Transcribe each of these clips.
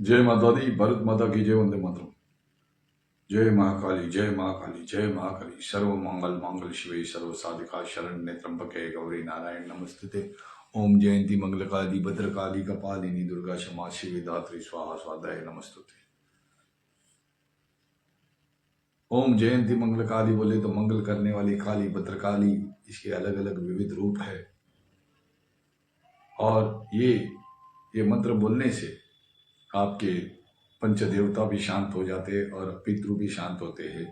जय माता दी, भारत माता की जय, वंदे मातरम। जय महाकाली, जय महाकाली, जय महाकाली। सर्व मंगल मांगल शिवे सर्व साधिका शरण्य त्र्यंबके गौरी नारायण नमस्ते। ओम जयंती मंगलकाली भद्रकाली कपालिनी दुर्गा क्षमा शिवे धात्री स्वाहा स्वाध्याय नमस्तुते। ओम जयंती मंगलकाली बोले तो मंगल करने वाली काली भद्रकाली, इसके अलग अलग विविध रूप है। और ये मंत्र बोलने से आपके पंच देवता भी शांत हो जाते हैं और पितृ भी शांत होते हैं,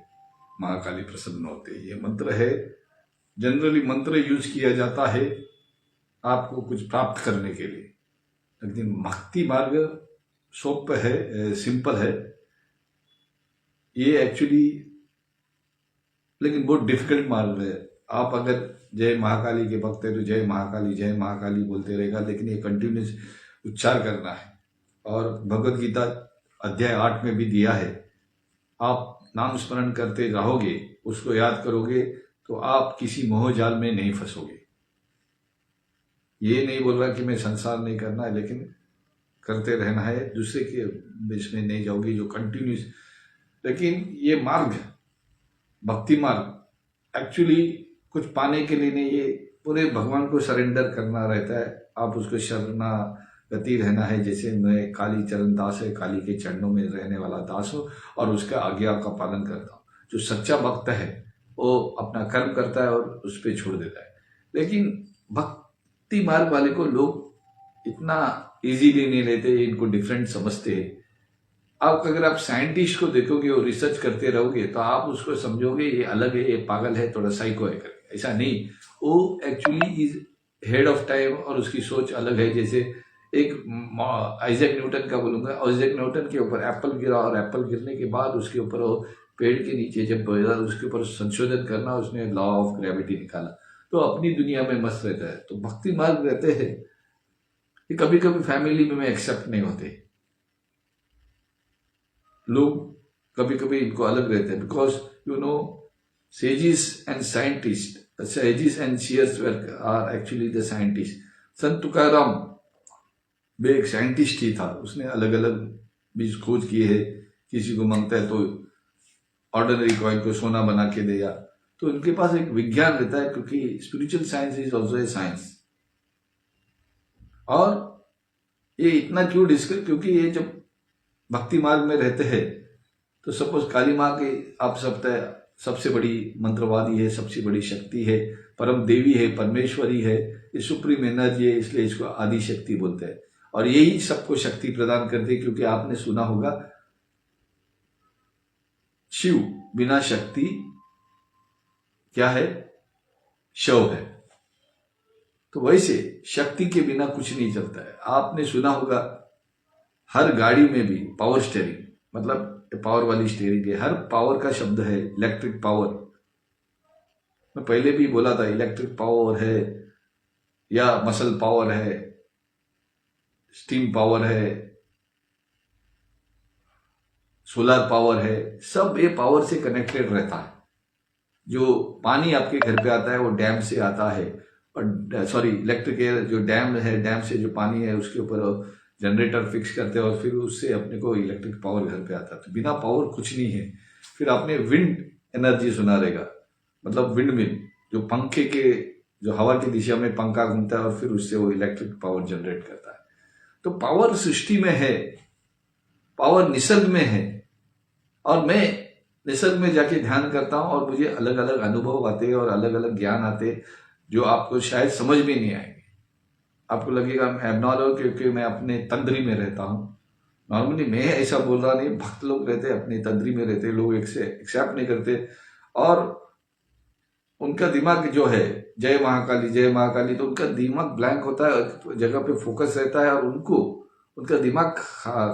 महाकाली प्रसन्न होते हैं। ये मंत्र है, जनरली मंत्र यूज किया जाता है आपको कुछ प्राप्त करने के लिए, लेकिन भक्ति मार्ग सोप है, सिंपल है ये एक्चुअली, लेकिन बहुत डिफिकल्ट मार्ग है। आप अगर जय महाकाली के भक्त है तो जय महाकाली बोलते रहेगा, लेकिन ये कंटिन्यूस उच्चार करना है। और भगवत गीता अध्याय 8 में भी दिया है, आप नाम स्मरण करते रहोगे, उसको याद करोगे तो आप किसी मोह जाल में नहीं फंसोगे। ये नहीं बोल रहा कि मैं संसार नहीं करना है, लेकिन करते रहना है, दूसरे के बीच में नहीं जाओगे जो कंटिन्यूस। लेकिन ये मार्ग, भक्ति मार्ग एक्चुअली कुछ पाने के लिए नहीं, ये पूरे भगवान को सरेंडर करना रहता है। आप उसको शरणागति रहना है, जैसे मैं काली चरण दास है, काली के चरणों में रहने वाला दास हो और उसका आज्ञा का पालन करता हूँ। जो सच्चा भक्त है वो अपना कर्म करता है और उस पर छोड़ देता है। लेकिन भक्ति मार्ग वाले को लोग इतना इजीली नहीं लेते, इनको डिफरेंट समझते हैं। अगर आप साइंटिस्ट को देखोगे और रिसर्च करते रहोगे तो आप उसको समझोगे ये अलग है, ये पागल है, थोड़ा साइको है करके। ऐसा नहीं, वो actually is head of time और उसकी सोच अलग है। जैसे एक आइजैक न्यूटन का बोलूंगा, आइजैक न्यूटन के ऊपर एप्पल गिरा और एप्पल गिरने के बाद उसके ऊपर वो पेड़ के नीचे जब उसके ऊपर संशोधन करना, उसने लॉ ऑफ ग्रेविटी निकाला, तो अपनी दुनिया में मस्त रहता है। तो भक्ति मार्ग रहते हैं, ये कभी कभी फैमिली में एक्सेप्ट नहीं होते, लोग कभी कभी इनको अलग रहते हैं। Because you know sages and scientist, sages and seers are actually the scientist. Sant Tukaram भी एक साइंटिस्ट ही था, उसने अलग अलग बीज खोज किए हैं। किसी को मांगता है तो ऑर्डिनरी कॉइन को सोना बना के दिया, तो उनके पास एक विज्ञान रहता है, क्योंकि spiritual science is also a science. और ये इतना क्यों डिस्कस, क्योंकि ये जब भक्ति मार्ग में रहते हैं तो सपोज काली माँ के आप सबसे बड़ी मंत्रवादी है, सबसे बड़ी शक्ति है, परम देवी है, परमेश्वरी है, ये सुप्रीम एनर्जी है, इसलिए इसको आदि शक्ति बोलते हैं। और यही सबको शक्ति प्रदान करती है, क्योंकि आपने सुना होगा शिव बिना शक्ति क्या है, शव है। तो वैसे शक्ति के बिना कुछ नहीं चलता है। आपने सुना होगा हर गाड़ी में भी पावर स्टीयरिंग, मतलब पावर वाली स्टीयरिंग है। हर पावर का शब्द है इलेक्ट्रिक पावर। मैं पहले भी बोला था, इलेक्ट्रिक पावर है या मसल पावर है, स्टीम पावर है, सोलर पावर है, सब ये पावर से कनेक्टेड रहता है। जो पानी आपके घर पे आता है वो डैम से आता है, और सॉरी इलेक्ट्रिक जो डैम है, डैम से जो पानी है उसके ऊपर जनरेटर फिक्स करते हैं और फिर उससे अपने को इलेक्ट्रिक पावर घर पे आता है। तो बिना पावर कुछ नहीं है। फिर आपने विंड एनर्जी सुना रहेगा, मतलब विंड मिल, जो पंखे के, जो हवा की दिशा में पंखा घूमता है और फिर उससे वो इलेक्ट्रिक पावर जनरेट करता है। तो पावर सृष्टि में है, पावर निसर्ग में है। और मैं निसर्ग में जाके ध्यान करता हूं और मुझे अलग अलग अनुभव आते हैं और अलग अलग ज्ञान आते हैं, जो आपको शायद समझ में नहीं आएंगे। आपको लगेगा मैं एबनॉर्मल, क्योंकि मैं अपने तंद्री में रहता हूं। नॉर्मली मैं ऐसा बोल रहा नहीं, भक्त लोग रहते अपनी तंद्री में रहते, लोग एक्सेप्ट नहीं करते और उनका दिमाग जो है जय महाकाली, तो उनका दिमाग ब्लैंक होता है, जगह पे फोकस रहता है और उनका दिमाग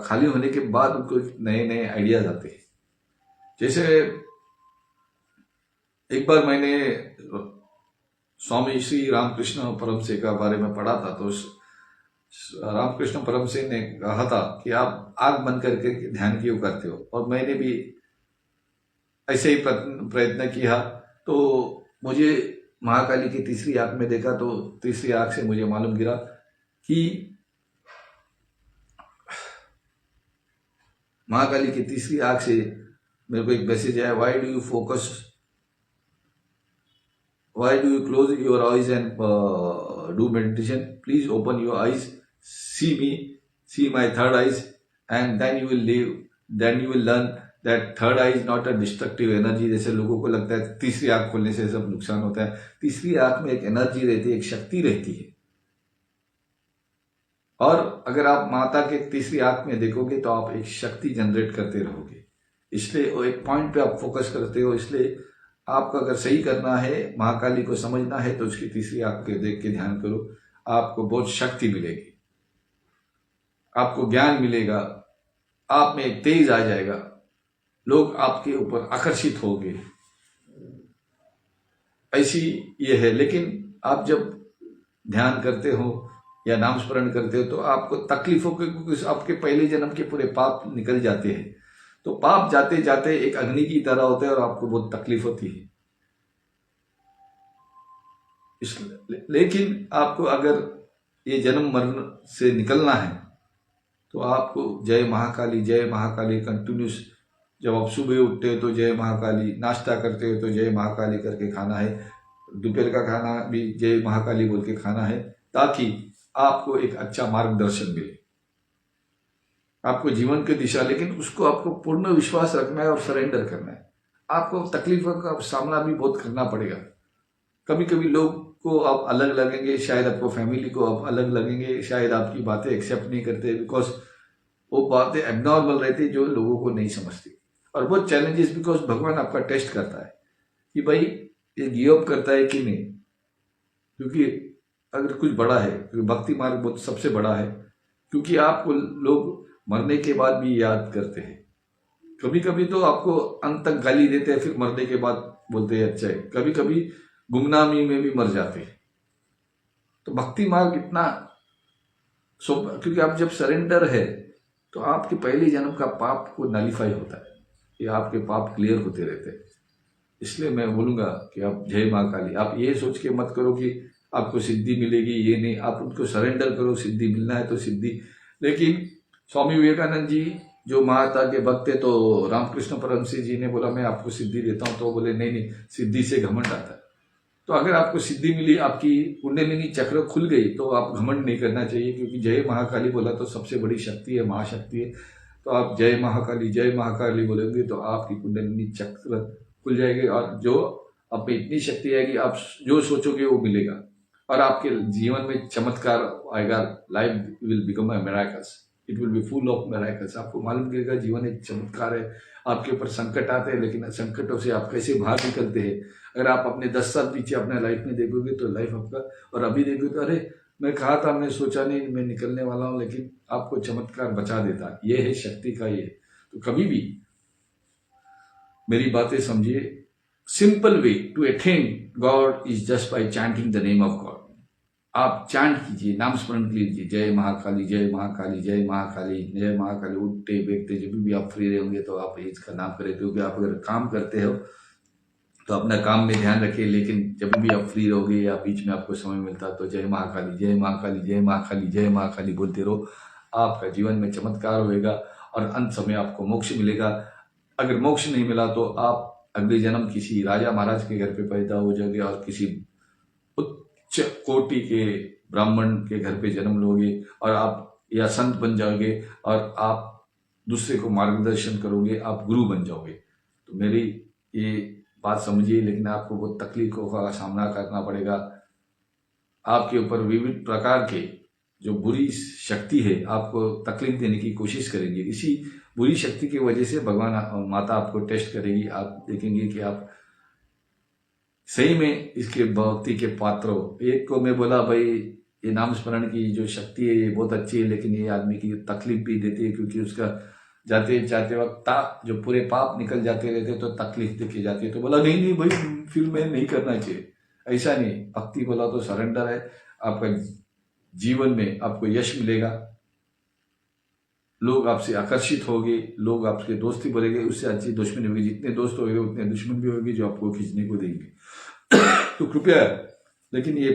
खाली होने के बाद उनको नए नए आइडियाज आते हैं। जैसे एक बार मैंने स्वामी श्री रामकृष्ण परमसे का बारे में पढ़ा था, तो रामकृष्ण परमसे ने कहा था कि आप आंख बंद करके ध्यान क्यों करते हो, और मैंने भी ऐसे ही प्रयत्न किया। तो मुझे महाकाली की तीसरी आंख में देखा, तो तीसरी आंख से मुझे मालूम गिरा कि महाकाली की तीसरी आंख से मेरे को एक मैसेज आया, why do you close your eyes and do meditation, please open your eyes, see me, see my third eyes, and then you will live, then you will learn that third eye is not a destructive energy. जैसे लोगों को लगता है तीसरी आंख खोलने से सब नुकसान होता है, तीसरी आंख में एक एनर्जी रहती है, एक शक्ति रहती है। और अगर आप माता के तीसरी आंख में देखोगे तो आप एक शक्ति जनरेट करते रहोगे, इसलिए वो एक पॉइंट पे आप फोकस करते हो। इसलिए आपको अगर सही करना है, महाकाली को समझना है, तो उसकी तीसरी आंख के देख के ध्यान करो, आपको बहुत शक्ति मिलेगी, आपको ज्ञान मिलेगा, आप में एक तेज आ जाएगा, लोग आपके ऊपर आकर्षित होंगे, ऐसी ये है। लेकिन आप जब ध्यान करते हो या नाम स्मरण करते हो तो आपको तकलीफों के, क्योंकि आपके पहले जन्म के पूरे पाप निकल जाते हैं, तो पाप जाते जाते एक अग्नि की तरह होते हैं और आपको बहुत तकलीफ होती है। लेकिन आपको अगर ये जन्म मरण से निकलना है तो आपको जय महाकाली कंटिन्यूस, जब आप सुबह उठते हो तो जय महाकाली, नाश्ता करते हो तो जय महाकाली करके खाना है, दोपहर का खाना भी जय महाकाली बोल के खाना है, ताकि आपको एक अच्छा मार्गदर्शन मिले, आपको जीवन की दिशा। लेकिन उसको आपको पूर्ण विश्वास रखना है और सरेंडर करना है। आपको तकलीफों का सामना भी बहुत करना पड़ेगा, कभी कभी लोग को आप अलग लगेंगे, शायद आपको फैमिली को आप अलग लगेंगे, शायद आपकी बातें एक्सेप्ट नहीं करते, बिकॉज वो बातें एबनॉर्मल रहती जो लोगों को नहीं समझती। और बहुत चैलेंजेस, बिकॉज भगवान आपका टेस्ट करता है कि भाई ये गिव अप करता है कि नहीं, क्योंकि अगर कुछ बड़ा है, क्योंकि भक्ति मार्ग बहुत सबसे बड़ा है, क्योंकि आपको लोग मरने के बाद भी याद करते हैं। कभी कभी तो आपको अंत तक गाली देते हैं, फिर मरने के बाद बोलते हैं अच्छा है, कभी कभी गुमनामी में भी मर जाते हैं। तो भक्ति मार्ग इतना क्योंकि आप जब सरेंडर है तो आपके पहले जन्म का पाप को नलीफाई होता है, ये आपके पाप क्लियर होते रहते हैं। इसलिए मैं बोलूंगा कि आप जय महाकाली, आप ये सोच के मत करो कि आपको सिद्धि मिलेगी, ये नहीं, आप उनको सरेंडर करो, सिद्धि मिलना है तो सिद्धि। लेकिन स्वामी विवेकानंद जी जो माता के भक्त थे, तो रामकृष्ण परमहंस जी ने बोला मैं आपको सिद्धि देता हूं, तो बोले नहीं, सिद्धि से घमंड आता है। तो अगर आपको सिद्धि मिली, आपकी कुंडलिनी चक्र खुल गई, तो आप घमंड नहीं करना चाहिए, क्योंकि जय महाकाली बोला तो सबसे बड़ी शक्ति है, महाशक्ति है। तो आप जय महाकाली बोलेंगे तो आपकी कुंडलिनी चक्र खुल जाएगी, और जो आप में इतनी शक्ति आएगी, आप जो सोचोगे वो मिलेगा, और आपके जीवन में चमत्कार आएगा। Life will become a miracles, it will be full of miracles. आपको मालूम पड़ेगा जीवन एक चमत्कार है। आपके ऊपर संकट आते हैं, लेकिन संकटों से आप कैसे बाहर निकलते हैं। अगर आप अपने 10 साल पीछे अपने लाइफ में देखोगे तो लाइफ आपका, और अभी देखोगे तो अरे मैं कहा था, मैं सोचा नहीं मैं निकलने वाला हूं, लेकिन आपको चमत्कार बचा देता। ये है शक्ति का ये। तो कभी भी मेरी बातें समझिए, simple way to attain God is just by chanting the name of God. आप चैंट कीजिए, नाम स्मरण कीजिए, जय महाकाली जय महाकाली जय महाकाली जय महाकाली। उठते बैठते जब भी आप फ्री रहेंगे तो आप इसका नाम करें, क्योंकि आप अगर काम करते हो तो अपना काम में ध्यान रखिए, लेकिन जब भी आप फ्री रहोगे या बीच में आपको समय मिलता तो जय महाकाली जय महाकाली जय महाकाली जय महाकाली बोलते रहो। आपका जीवन में चमत्कार होएगा और अंत समय आपको मोक्ष मिलेगा। अगर मोक्ष नहीं मिला तो आप अगले जन्म किसी राजा महाराज के घर पे पैदा हो जाओगे और किसी उच्च कोटि के ब्राह्मण के घर पे जन्म लोगे, और आप या संत बन जाओगे और आप दूसरे को मार्गदर्शन करोगे, आप गुरु बन जाओगे। तो मेरी ये बात समझिए, लेकिन आपको बहुत तकलीफों का सामना करना पड़ेगा। आपके ऊपर विविध प्रकार के जो बुरी शक्ति है आपको तकलीफ देने की कोशिश करेंगे। इसी बुरी शक्ति की वजह से भगवान माता आपको टेस्ट करेगी। आप देखेंगे कि आप सही में इसके भक्ति के पात्र हो। एक को मैं बोला भाई ये नाम स्मरण की जो शक्ति है ये बहुत अच्छी है, लेकिन ये आदमी की तकलीफ भी देती है, क्योंकि उसका जाते जाते वक्त जो पूरे पाप निकल जाते रहते तो तकलीफ देखी जाती है। तो बोला नहीं भाई फिर मैं नहीं करना चाहिए, ऐसा नहीं। भक्ति बोला तो सरेंडर है। आपका जीवन में आपको यश मिलेगा, लोग आपसे आकर्षित होंगे, लोग आपके दोस्ती बढ़ेंगे, उससे अच्छी दुश्मनी होगी। जितने दोस्त होंगे उतने दुश्मन भी होंगे जो आपको खींचने को देंगे। तो कृपया लेकिन ये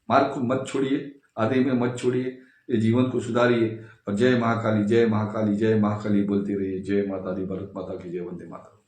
मार्ग को मत छोड़िए, आधे में मत छोड़िए, ये जीवन को सुधारिए। और जय महाकाली जय महाकाली जय महाकाली बोलते रहिए। जय माता दी, भारत माता की जय, वंदे माता।